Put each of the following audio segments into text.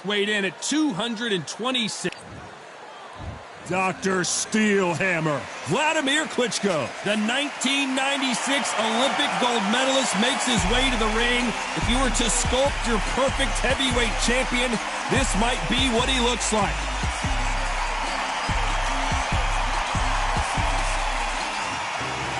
Weighed in at 226. Dr. Steelhammer, Vladimir Klitschko, the 1996 Olympic gold medalist, makes his way to the ring. If you were to sculpt your perfect heavyweight champion, this might be what he looks like.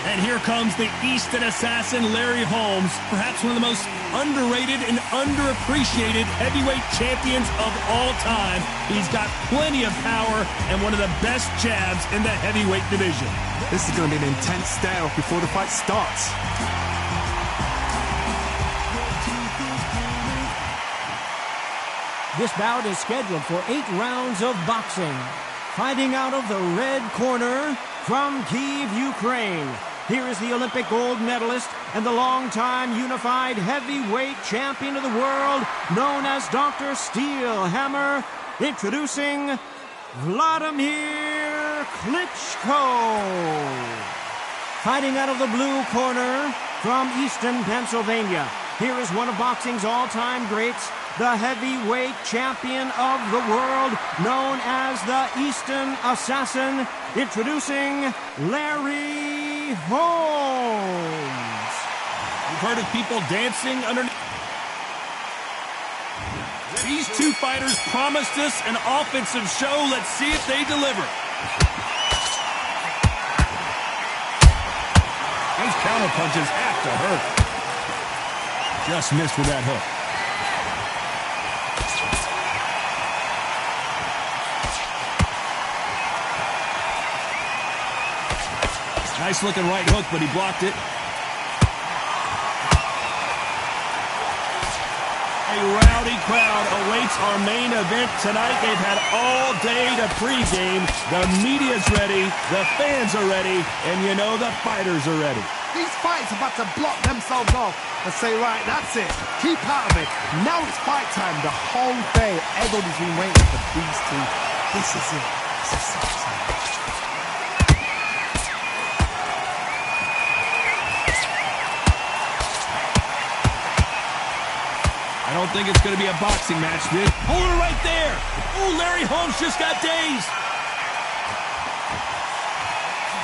And here comes the Easton assassin, Larry Holmes, perhaps one of the most underrated and underappreciated heavyweight champions of all time. He's got plenty of power and one of the best jabs in the heavyweight division. This is going to be an intense stare-off before the fight starts. This bout is scheduled for 8 rounds of boxing. Fighting out of the red corner from Kyiv, Ukraine. Here is the Olympic gold medalist and the longtime unified heavyweight champion of the world, known as Dr. Steelhammer, introducing Vladimir Klitschko. Fighting out of the blue corner from Easton, Pennsylvania. Here is one of boxing's all-time greats, the heavyweight champion of the world, known as the Easton Assassin, introducing Larry Holmes. You've heard of people dancing underneath. These two fighters promised us an offensive show. Let's see if they deliver. Those counter punches have to hurt. Just missed with that hook. Nice looking right hook, but he blocked it. A rowdy crowd awaits our main event tonight. They've had all day to pregame. The media's ready, the fans are ready, and you know the fighters are ready. These fighters are about to block themselves off and say, right, that's it. Keep out of it. Now it's fight time. The whole day, everybody's been waiting for these two. This is it. This is it. I don't think it's going to be a boxing match, dude. Hold it right there. Oh, Larry Holmes just got dazed.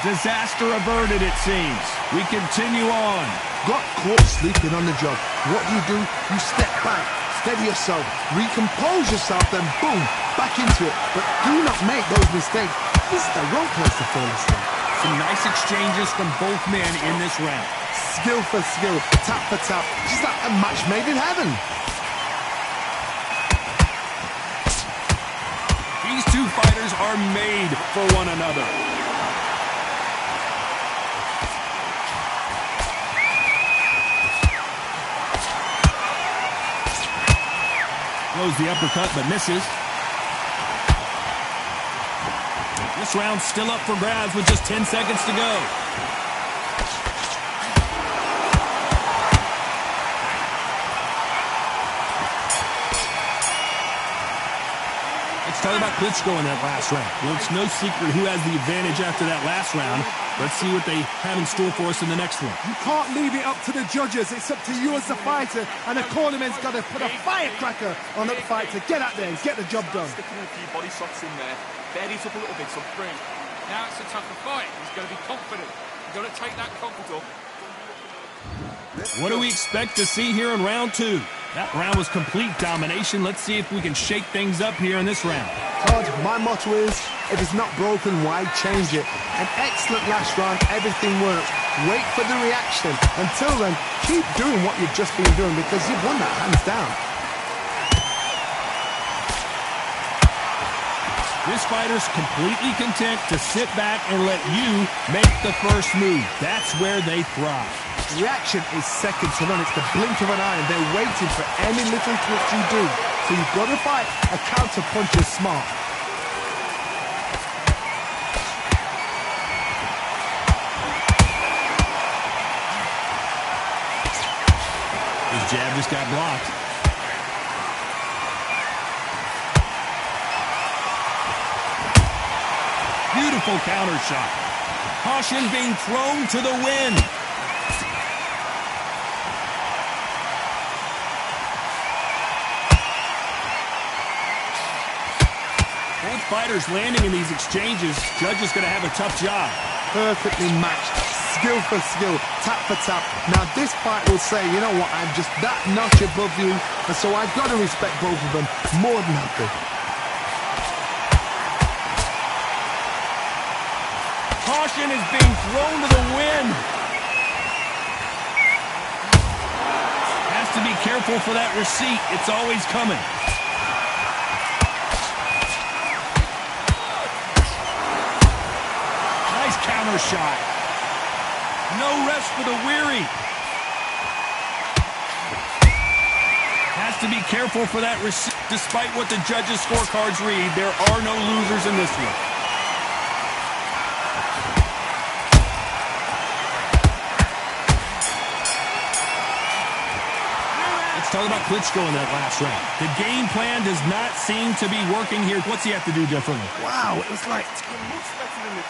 Disaster averted, it seems. We continue on. Got caught sleeping on the job. What do? You step back, steady yourself, recompose yourself, then boom, back into it. But do not make those mistakes. This is the wrong place to fall asleep. Some nice exchanges from both men in this round. Skill for skill, tap for tap. Just like a match made in heaven. These two fighters are made for one another. Throws the uppercut, but misses. This round's still up for grabs with just 10 seconds to go. Let's talk about Klitschko in that last round. Well, it's no secret who has the advantage after that last round. Let's see what they have in store for us in the next one. You can't leave it up to the judges. It's up to you as the fighter, and the cornerman's got to put a firecracker on that fight to get out there and get the job done. Sticking a few body shots in there. Buried up a little bit, so through. Now it's a tougher fight. He's got to be confident. He's got to take that confidence. What do we expect to see here in round 2? That round was complete domination. Let's see if we can shake things up here in this round. Todd, my motto is, if it's not broken, why change it? An excellent last round, everything worked. Wait for the reaction. Until then, keep doing what you've just been doing because you've won that hands down. This fighter's completely content to sit back and let you make the first move. That's where they thrive. Reaction is second to none. It's the blink of an eye, and they're waiting for any little twitch you do. So you've got to fight a counter puncher smart. His jab just got blocked. Beautiful counter shot. Caution being thrown to the wind. fighters landing in these exchanges, judges going to have a tough job. Perfectly matched, skill for skill, tap for tap. Now this fight will say, you know what, I'm just that notch above you, and so I've got to respect both of them more than happy. Caution is being thrown to the wind. Has to be careful for that receipt. It's always coming. Nice counter shot. No rest for the weary. Has to be careful for that receipt. Despite what the judges' scorecards read, there are no losers in this one. Talk about Klitschko in that last round. The game plan does not seem to be working here. What's he have to do differently? Wow, it was like, it's been much better than this.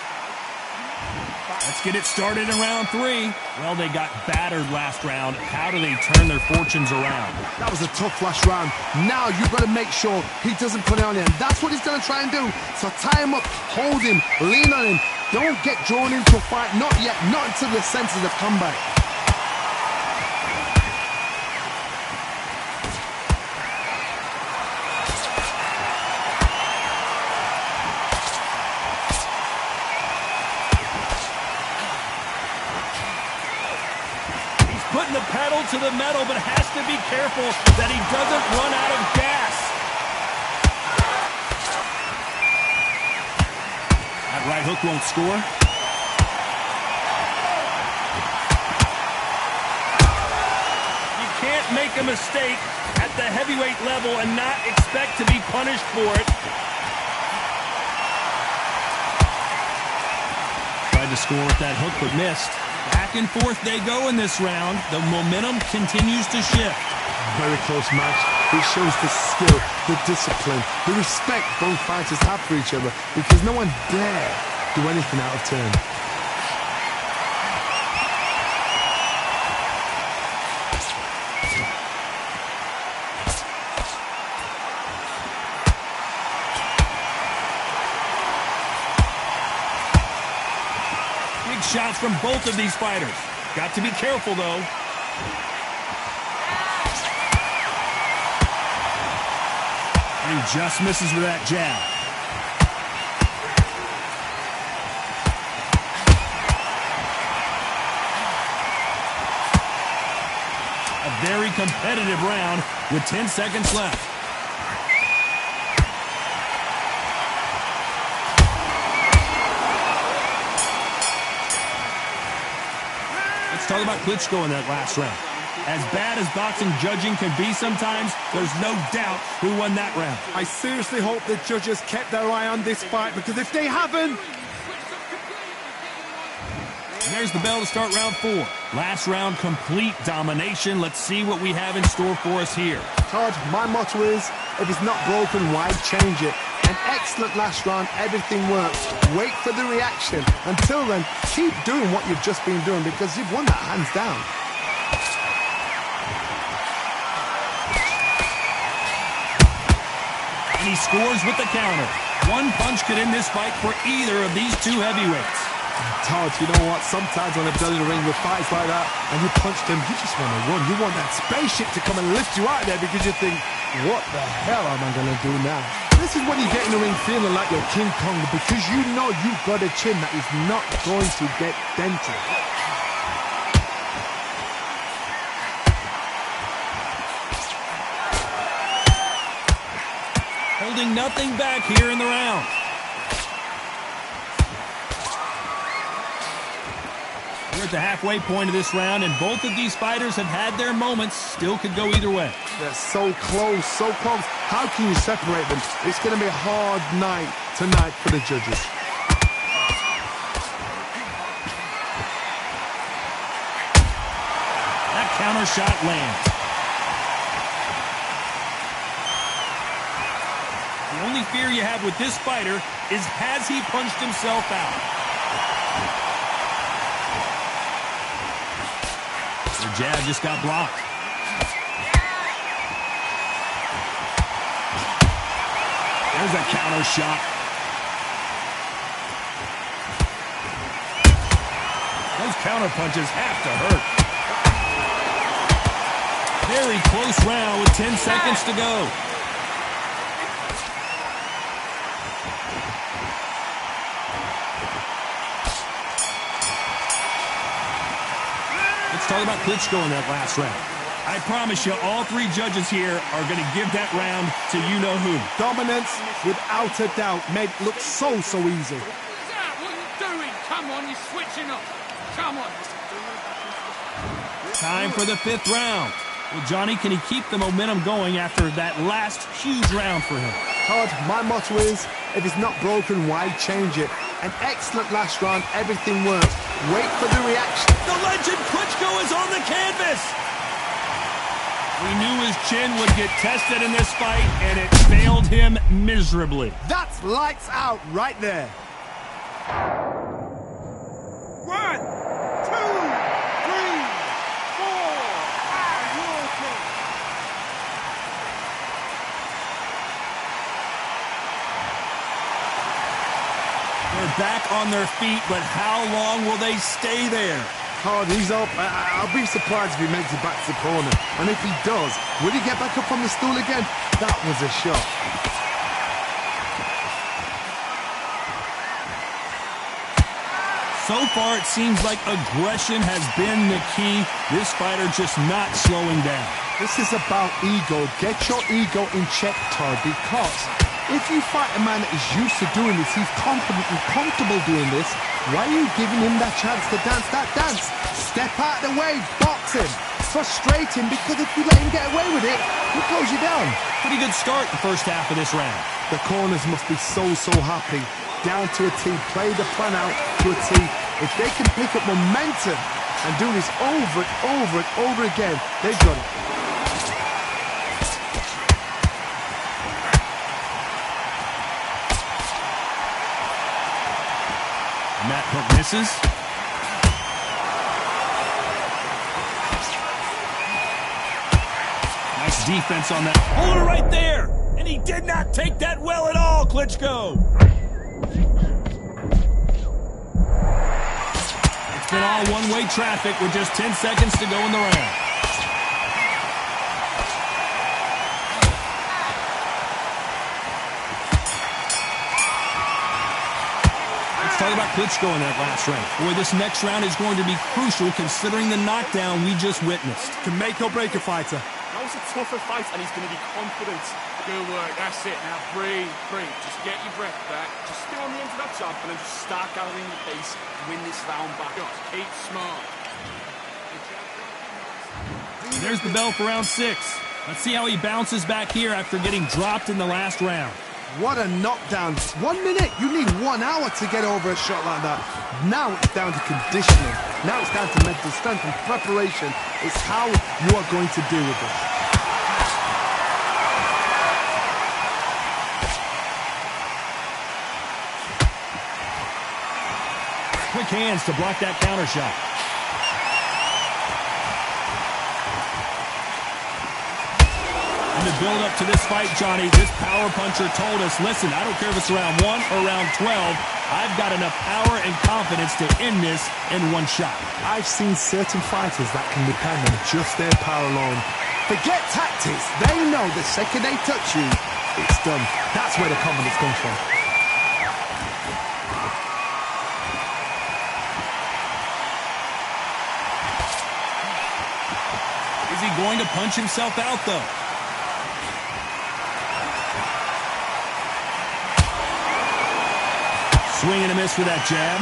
Let's get it started in round 3. Well, they got battered last round. How do they turn their fortunes around? That was a tough last round. Now you've got to make sure he doesn't put it on him. That's what he's going to try and do. So tie him up, hold him, lean on him. Don't get drawn into a fight. Not yet. Not until the senses have come back. Putting the pedal to the metal, but has to be careful that he doesn't run out of gas. That right hook won't score. You can't make a mistake at the heavyweight level and not expect to be punished for it. Tried to score with that hook, but missed. Back and forth they go in this round. The momentum continues to shift. Very close match. It shows the skill, the discipline, the respect both fighters have for each other, because no one dare do anything out of turn. Shots from both of these fighters. Got to be careful, though. And he just misses with that jab. A very competitive round with 10 seconds left. Talk about Klitschko in that last round. As bad as boxing judging can be sometimes, there's no doubt who won that round. I seriously hope the judges kept their eye on this fight, because if they haven't... And there's the bell to start round 4. Last round, complete domination. Let's see what we have in store for us here. Todd, my motto is, if it's not broken, why change it? An excellent last round, everything works. Wait for the reaction. Until then, keep doing what you've just been doing, because you've won that hands down. And he scores with the counter. One punch could end this fight for either of these two heavyweights. Todd, you know what? Sometimes when I've done in the ring with fights like that, and you punched him, you just want to run. You want that spaceship to come and lift you out there, because you think, what the hell am I going to do now? This is when you get in the ring feeling like you're King Kong, because you know you've got a chin that is not going to get dented. Holding nothing back here in the round. We're at the halfway point of this round, and both of these fighters have had their moments. Still could go either way. They're so close, so close. How can you separate them? It's going to be a hard night tonight for the judges. That counter shot lands. The only fear you have with this fighter is, has he punched himself out? The jab just got blocked. There's a counter shot. counterpunches have to hurt. Very close round with 10 seconds to go. Let's talk about Klitschko in that last round. I promise you, all three judges here are going to give that round to you-know-who. Dominance, without a doubt, made it look so easy. What are you doing? Come on, you're switching up. Come on. Time for the 5th round. Well, Johnny, can he keep the momentum going after that last huge round for him? Todd, my motto is, if it's not broken, why change it? An excellent last round, everything worked. Wait for the reaction. The legend Klitschko is on the canvas. We knew his chin would get tested in this fight, and it failed him miserably. That's lights out right there. 1, 2, 3, 4, and walking. They're back on their feet, but how long will they stay there? Todd, he's up. I'll be surprised if he makes it back to the corner. And if he does, will he get back up on the stool again? That was a shot. So far, it seems like aggression has been the key. This fighter just not slowing down. This is about ego. Get your ego in check, Todd, because if you fight a man that is used to doing this, he's confident and comfortable doing this, why are you giving him that chance to dance that dance? Step out of the way, box him. Frustrating, because if you let him get away with it, he'll close you down. Pretty good start the first half of this round. The corners must be so happy. Down to a T, play the plan out to a T. If they can pick up momentum and do this over and over again, they've got it. And that hook misses. Nice defense on that. Hold it right there. And he did not take that well at all, Klitschko. It's been all one-way traffic with just 10 seconds to go in the round. Talk about Klitschko in that last round. Boy, this next round is going to be crucial considering the knockdown we just witnessed. Can make or break a fighter. That was a tougher fight, and he's going to be confident. Good work, that's it. Now breathe. Just get your breath back. Just stay on the end of that jab, and then just start gathering the pace. Win this round back. Just keep smart. There's the bell for round 6. Let's see how he bounces back here after getting dropped in the last round. What a knockdown. 1 minute. You need 1 hour to get over a shot like that. Now it's down to conditioning. Now it's down to mental strength and preparation. It's how you are going to deal with this. Quick hands to block that counter shot. In the build-up to this fight, Johnny, this power puncher told us, listen, I don't care if it's round 1 or round 12, I've got enough power and confidence to end this in one shot. I've seen certain fighters that can depend on just their power alone. Forget tactics. They know the second they touch you, it's done. That's where the confidence comes from. Is he going to punch himself out, though? Swing and a miss with that jab.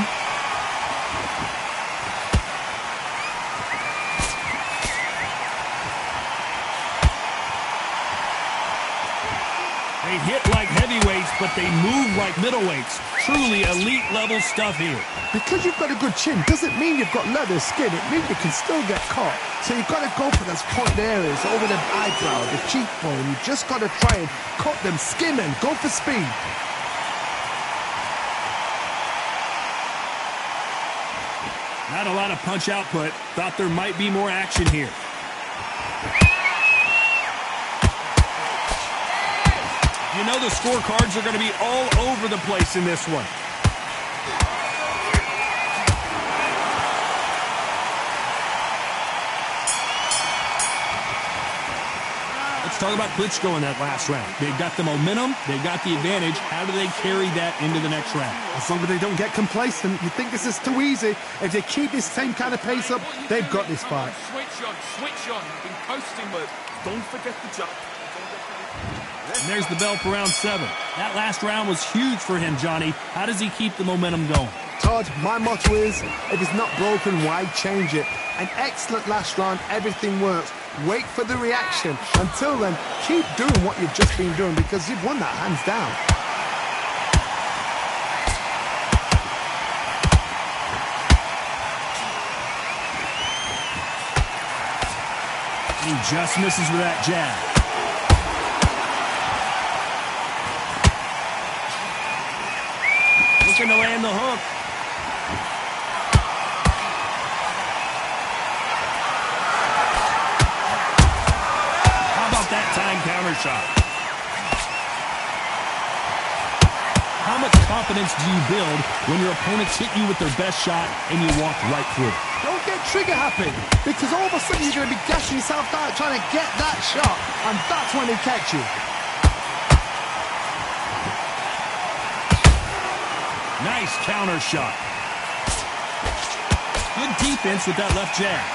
They hit like heavyweights, but they move like middleweights. Truly elite level stuff here. Because you've got a good chin doesn't mean you've got leather skin. It means you can still get caught. So you've got to go for those point areas, over the eyebrow, the cheekbone. You've just got to try and cut them, skim them, go for speed. Not a lot of punch output. Thought there might be more action here. You know the scorecards are going to be all over the place in this one. Let's talk about Klitschko in that last round. They've got the momentum, they've got the advantage. How do they carry that into the next round? As long as they don't get complacent, you think this is too easy. If they keep this same kind of pace up, they've got this fight. Switch on. You've been coasting with. Don't forget the jump. And there's the bell for round 7. That last round was huge for him, Johnny. How does he keep the momentum going? Todd, my motto is, if it's not broken, why change it? An excellent last round, everything works. Wait for the reaction. Until then, keep doing what you've just been doing because you've won that hands down. He just misses with that jab. Looking to land the hook. How about that time counter shot? How much confidence do you build when your opponents hit you with their best shot and you walk right through it? Don't get trigger happy, because all of a sudden you're going to be gashing yourself out trying to get that shot, and that's when they catch you. Nice counter shot. Good defense with that left jab.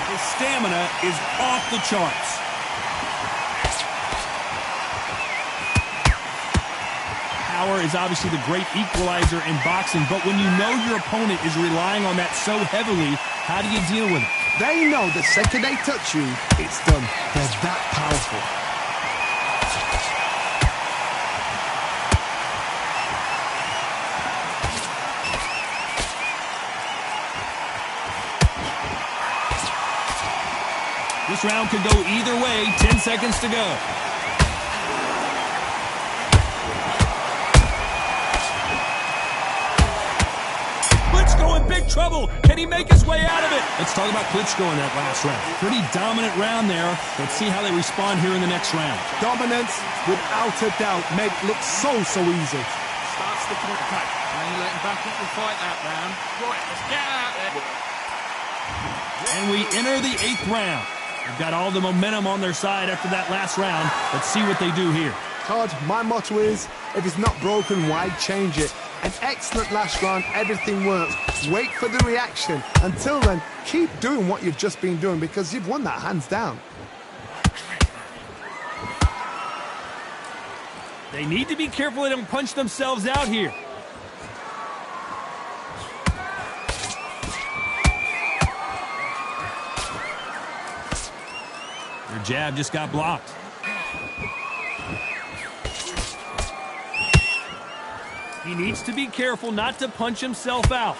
His stamina is off the charts. Power is obviously the great equalizer in boxing, but when you know your opponent is relying on that so heavily, how do you deal with it? They know the second they touch you, it's done. They're that powerful. This round could go either way. 10 seconds to go. Klitschko in big trouble. Can he make his way out of it? Let's talk about Klitschko in that last round. Pretty dominant round there. Let's see how they respond here in the next round. Dominance, without a doubt, made it look so easy. Start sticking it tight. And you let him back up and fight that round. Right, let's get out there. And we enter the 8th round. They've got all the momentum on their side after that last round. Let's see what they do here. Todd, my motto is, if it's not broken, why change it? An excellent last round, everything works. Wait for the reaction. Until then, keep doing what you've just been doing because you've won that hands down. They need to be careful they don't punch themselves out here. Their jab just got blocked. He needs to be careful not to punch himself out.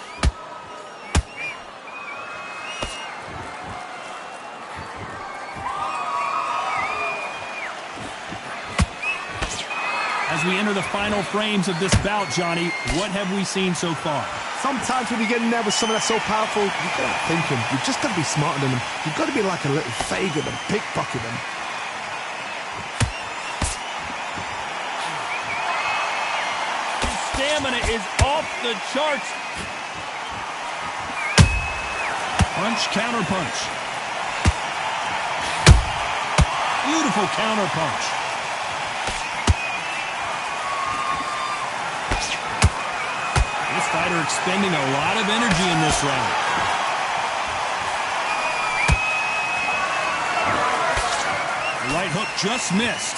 As we enter the final frames of this bout, Johnny, what have we seen so far? Sometimes when you get in there with someone that's so powerful, you've got to think him. You've just got to be smarter than him. You've got to be like a little faggot and pickpocket him. Stamina is off the charts. Punch, counter punch. Beautiful counter punch. This fighter expending a lot of energy in this round. The right hook just missed.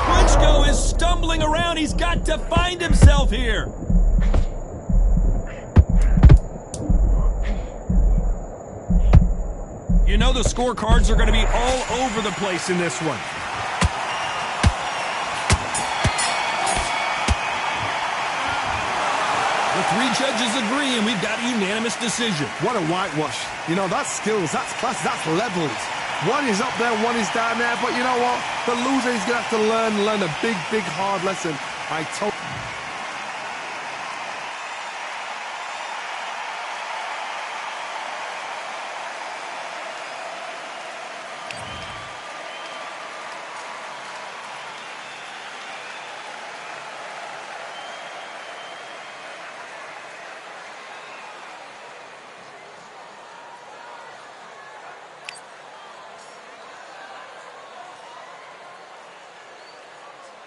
Klitschko is stumbling around. He's got to find himself here. You know the scorecards are going to be all over the place in this one. The 3 judges agree, and we've got a unanimous decision. What a whitewash. You know, that's skills, that's class, that's levels. One is up there, one is down there, but you know what? The loser is going to have to learn a big, hard lesson. I told